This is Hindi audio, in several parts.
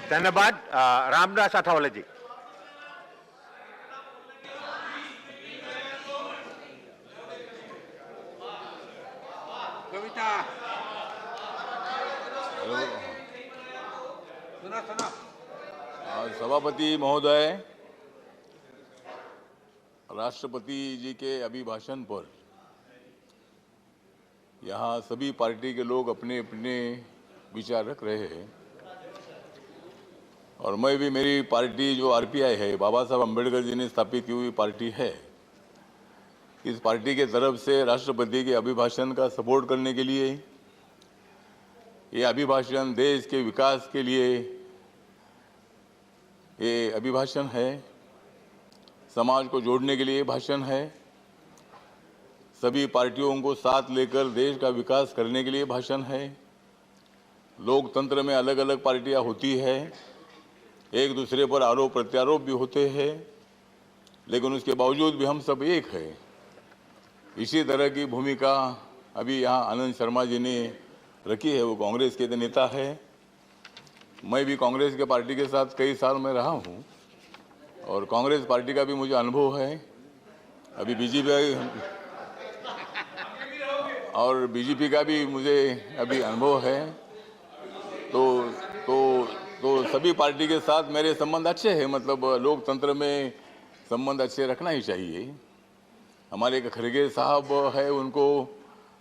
धन्यवाद। रामदास अठावले जी। कविता सुना सुना। सभापति महोदय, राष्ट्रपति जी के अभिभाषण पर यहाँ सभी पार्टी के लोग अपने अपने विचार रख रहे हैं और मैं भी, मेरी पार्टी जो आरपीआई है, बाबा साहब अम्बेडकर जी ने स्थापित की हुई पार्टी है, इस पार्टी के तरफ से राष्ट्रपति के अभिभाषण का सपोर्ट करने के लिए, ये अभिभाषण देश के विकास के लिए ये अभिभाषण है, समाज को जोड़ने के लिए भाषण है, सभी पार्टियों को साथ लेकर देश का विकास करने के लिए भाषण है। लोकतंत्र में अलग अलग पार्टियां होती है, एक दूसरे पर आरोप प्रत्यारोप भी होते हैं, लेकिन उसके बावजूद भी हम सब एक है। इसी तरह की भूमिका अभी यहाँ आनंद शर्मा जी ने रखी है, वो कांग्रेस के नेता है। मैं भी कांग्रेस के पार्टी के साथ कई साल में रहा हूँ और कांग्रेस पार्टी का भी मुझे अनुभव है। अभी बीजेपी का भी मुझे अभी अनुभव है। तो सभी पार्टी के साथ मेरे संबंध अच्छे हैं। मतलब लोकतंत्र में संबंध अच्छे रखना ही चाहिए। हमारे एक खड़गे साहब है, उनको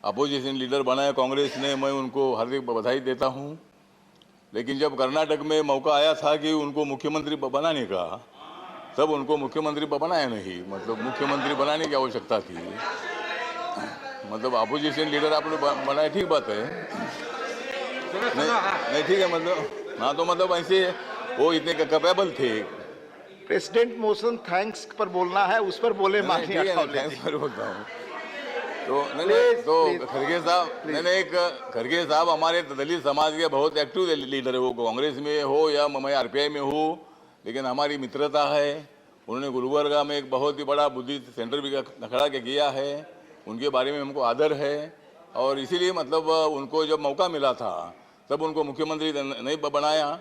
अपोजिशन लीडर बनाया कांग्रेस ने, मैं उनको हार्दिक बधाई देता हूँ। लेकिन जब कर्नाटक में मौका आया था कि उनको मुख्यमंत्री बनाने का, तब उनको मुख्यमंत्री बनाया नहीं। मतलब मुख्यमंत्री बनाने की आवश्यकता थी। मतलब अपोजिशन लीडर आपने बनाया, ठीक बात है, नहीं ठीक है। मतलब हाँ, तो मतलब ऐसे वो इतने कैपेबल थे। प्रेसिडेंट मोशन थैंक्स पर बोलना है, उस पर बोले। माननीय थैंक्स पर बोलता हूँ। तो तो खड़गे साहब हमारे दलित समाज के बहुत एक्टिव लीडर है। वो कांग्रेस में हो या मैं आरपीआई में हूँ, लेकिन हमारी मित्रता है। उन्होंने गुलबर्गा में एक बहुत ही बड़ा बुद्धिस्ट सेंटर भी खड़ा किया है। उनके बारे में हमको आदर है और इसीलिए मतलब उनको जब मौका मिला था तब उनको मुख्यमंत्री नहीं बनाया,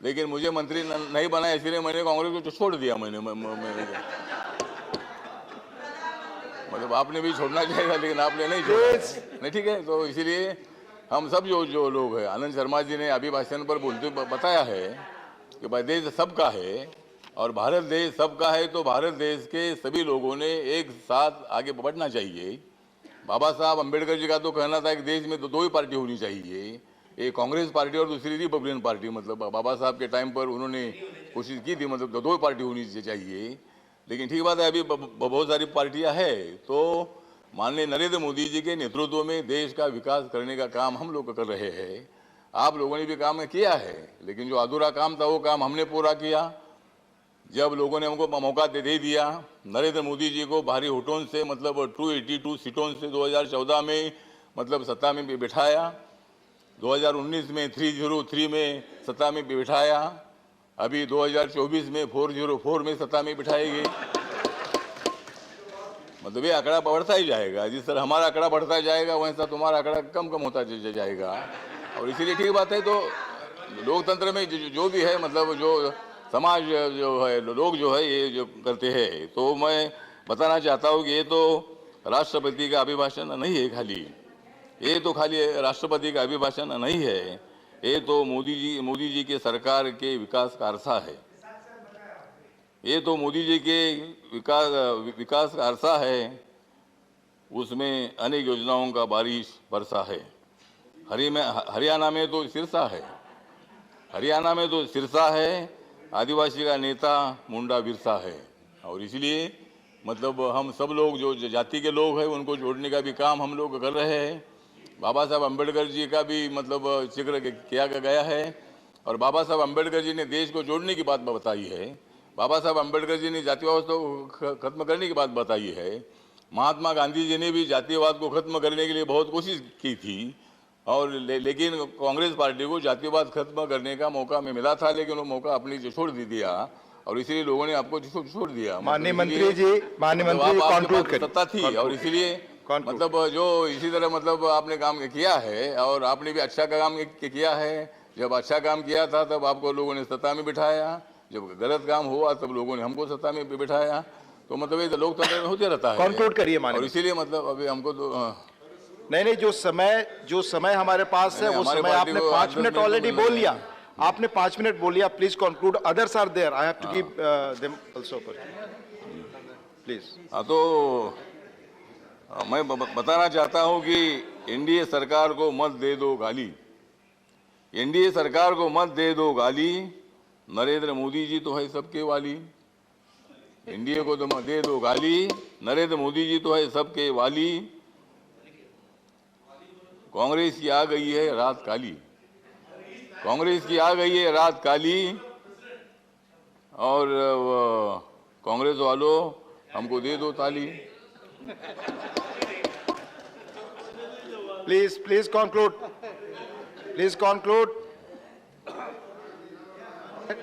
लेकिन मुझे मंत्री नहीं बनाया, इसलिए मैंने कांग्रेस को छोड़ दिया। मतलब आपने भी छोड़ना चाहिए, लेकिन आपने नहीं छोड़ा। नहीं ठीक है। तो इसीलिए हम सब जो लोग हैं, आनंद शर्मा जी ने अभिभाषण पर बोलते बताया है कि भाई देश सबका है और भारत देश सबका है, तो भारत देश के सभी लोगों ने एक साथ आगे बढ़ना चाहिए। बाबा साहब अम्बेडकर जी का तो कहना था कि देश में दो ही पार्टी होनी चाहिए, एक कांग्रेस पार्टी और दूसरी रिपब्लिकन पार्टी। मतलब बाबा साहब के टाइम पर उन्होंने कोशिश की थी, मतलब दो ही पार्टी होनी चाहिए। लेकिन ठीक बात है, अभी बहुत सारी पार्टियां हैं। तो माननीय नरेंद्र मोदी जी के नेतृत्व में देश का विकास करने का काम हम लोग कर रहे हैं। आप लोगों ने भी काम किया है, लेकिन जो अधूरा काम था वो काम हमने पूरा किया। जब लोगों ने हमको मौका दे दिया, नरेंद्र मोदी जी को भारी वोटों से, मतलब 282 सीटों से 2014 में मतलब सत्ता में बिठाया, 2019 में 303 में सत्ता में बिठाया, अभी 2024 में 404 में सत्ता में बिठाएगी। मतलब ये आंकड़ा बढ़ता ही जाएगा। जिस तरह हमारा आंकड़ा बढ़ता जाएगा, वैसा तुम्हारा आंकड़ा कम होता जाएगा। और इसीलिए ठीक बात है। तो लोकतंत्र में जो भी है, मतलब जो समाज जो है, लोग जो है, ये जो करते हैं, तो मैं बताना चाहता हूँ कि ये तो राष्ट्रपति का अभिभाषण नहीं है खाली, ये तो खाली राष्ट्रपति का अभिभाषण नहीं है, ये तो मोदी जी के सरकार के विकास का अरसा है। ये तो मोदी जी के विकास का अरसा है। उसमें अनेक योजनाओं का बारिश बरसा है। हरियाणा में तो सिरसा है, हरियाणा में तो सिरसा है। आदिवासी का नेता मुंडा बिरसा है। और इसलिए मतलब हम सब लोग जो जाति के लोग हैं, उनको जोड़ने का भी काम हम लोग कर रहे हैं। बाबा साहब अम्बेडकर जी का भी मतलब जिक्र किया गया है और बाबा साहब अम्बेडकर जी ने देश को जोड़ने की बात बताई है। बाबा साहब अम्बेडकर जी ने जातिवाद को खत्म करने की बात बताई है। महात्मा गांधी जी ने भी जातिवाद को खत्म करने के लिए बहुत कोशिश की थी और लेकिन कांग्रेस पार्टी को जातिवाद खत्म करने का मौका मिला था, लेकिन वो मौका अपनी छोड़ दिया और इसीलिए लोगों ने आपको छोड़ दिया। माननीय मंत्री जी, सत्ता थी और इसीलिए मतलब जो इसी तरह मतलब आपने काम किया है और आपने भी अच्छा काम किया है। जब अच्छा काम किया था तब आपको लोगों ने सत्ता में बिठाया, जब गलत काम हुआ तब लोगों ने हमको सत्ता में बिठाया। तो मतलब ये तो लोकतंत्र में होते रहता है। Conclude करिए और माननीय। इसीलिए मतलब अभी हमको तो नहीं, जो समय हमारे पास है वो हमारे समय पार्टी आपने को 5 10 मिनट मिनट ऑलरेडी मिल बोल रहे लिया। हैं। आपने 5 मिनट बोल लिया, please conclude. Others are there, I have to give them also please. हाँ, तो मैं बताना चाहता हूं कि एनडीए सरकार को मत दे दो गाली, एनडीए सरकार को मत दे दो गाली, नरेंद्र मोदी जी तो है सबके वाली। एनडीए को तो मत दे दो गाली, नरेंद्र मोदी जी तो है सबके वाली। कांग्रेस की आ गई है रात काली, कांग्रेस की आ गई है रात काली। और कांग्रेस वालों हमको दे दो ताली। Please conclude, please conclude.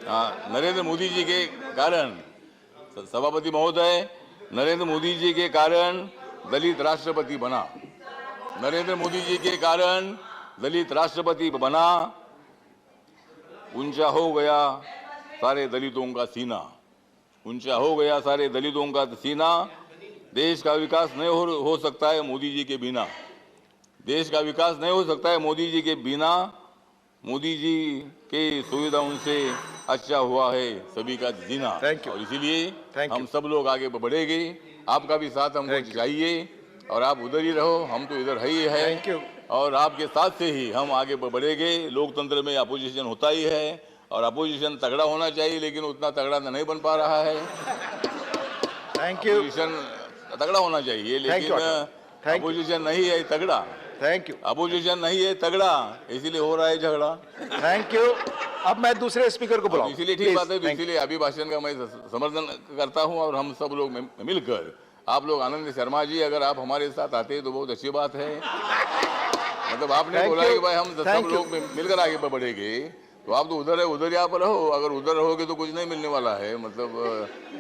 हाँ, नरेंद्र मोदी जी के कारण, सभापति महोदय, नरेंद्र मोदी जी के कारण दलित राष्ट्रपति बना, नरेंद्र मोदी जी के कारण दलित राष्ट्रपति बना। ऊंचा हो गया सारे दलितों का सीना, ऊंचा हो गया सारे दलितों का सीना। देश का विकास नहीं हो सकता है मोदी जी के बिना, देश का विकास नहीं हो सकता है मोदी जी के बिना। मोदी जी के सुविधाओं से अच्छा हुआ है सभी का जीना। Thank you. और इसीलिए Thank हम you. सब लोग आगे बढ़ेंगे। आपका भी साथ हमको Thank you. चाहिए और आप उधर ही रहो, हम तो इधर है ही है। Thank you. और आपके साथ से ही हम आगे बढ़ेंगे। लोकतंत्र में अपोजिशन होता ही है और अपोजिशन तगड़ा होना चाहिए, लेकिन उतना तगड़ा नहीं बन पा रहा है। थैंक यू, अपोजिशन तगड़ा होना चाहिए, लेकिन Thank you. अपोजिशन नहीं है तगड़ा, थैंक यू, अपोजिशन नहीं है तगड़ा, इसीलिए हो रहा है झगड़ा। Thank you. अब मैं दूसरे स्पीकर को बुलाऊं। इसीलिए ठीक Please, बात है, तो thank you. इसीलिए अभिभाषण का मैं समर्थन करता हूं। और हम सब लोग मिलकर, आप लोग, आनंद शर्मा जी अगर आप हमारे साथ आते तो बहुत अच्छी बात है। मतलब आपने Thank बोला you. कि भाई हम Thank सब you. लोग मिलकर आगे बढ़ेंगे, तो आप तो उधर है, उधर ही आप रहो। अगर उधर रहोगे तो कुछ नहीं मिलने वाला है। मतलब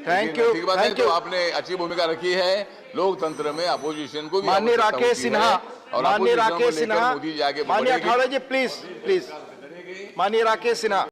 Thank लेकिन you. ठीक बात है। Thank तो you. आपने अच्छी भूमिका रखी है। लोकतंत्र में अपोजिशन को भी माननीय आवश्यकता राकेश होती है। सिन्हा, और माननीय opposition को राकेश लेकर सिन्हा, मोदी जी आगे माननीय बढ़ेंगे। अठावले जी, प्लीज प्लीज, माननीय राकेश सिन्हा।